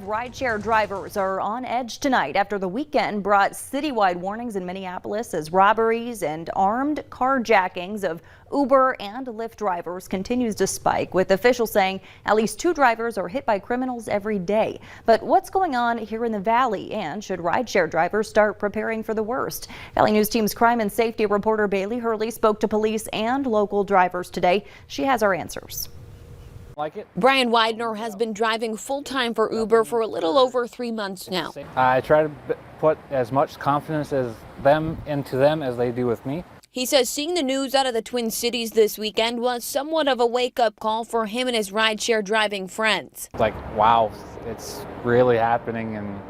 rideshare drivers are on edge tonight after the weekend brought citywide warnings in Minneapolis as robberies and armed carjackings of Uber and Lyft drivers continues to spike, with officials saying at least 2 drivers are hit by criminals every day. But what's going on here in the Valley, and should rideshare drivers start preparing for the worst? Valley News Team's crime and safety reporter Bailey Hurley spoke to police and local drivers today. She has our answers. Brian Widener has been driving full-time for Uber for a little over 3 months now. I try to put as much confidence into them as they do with me. He says seeing the news out of the Twin Cities this weekend was somewhat of a wake-up call for him and his rideshare driving friends. Like, wow, it's really happening, and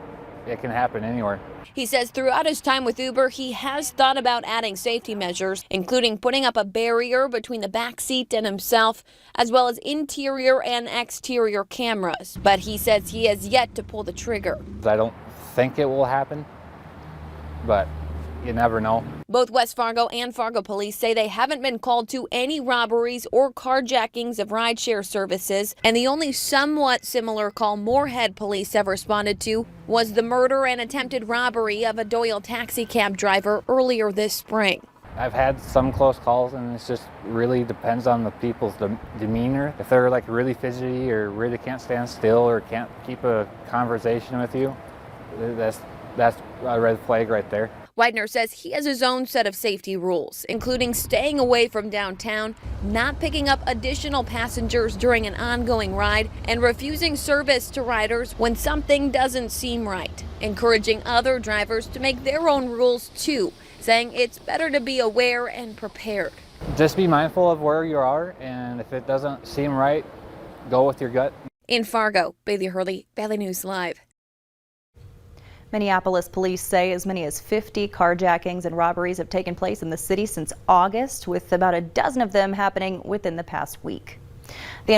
it can happen anywhere. He says throughout his time with Uber, he has thought about adding safety measures, including putting up a barrier between the back seat and himself, as well as interior and exterior cameras. But he says he has yet to pull the trigger. I don't think it will happen, but you never know. Both West Fargo and Fargo police say they haven't been called to any robberies or carjackings of rideshare services, and the only somewhat similar call Moorhead police have responded to was the murder and attempted robbery of a Doyle taxi cab driver earlier this spring. I've had some close calls, and it just really depends on the people's demeanor. If they're like really fidgety or really can't stand still or can't keep a conversation with you, that's a red flag right there. Widener says he has his own set of safety rules, including staying away from downtown, not picking up additional passengers during an ongoing ride, and refusing service to riders when something doesn't seem right, encouraging other drivers to make their own rules too, saying it's better to be aware and prepared. Just be mindful of where you are, and if it doesn't seem right, go with your gut. In Fargo, Bailey Hurley, Valley News Live. Minneapolis police say as many as 50 carjackings and robberies have taken place in the city since August, with about a dozen of them happening within the past week. The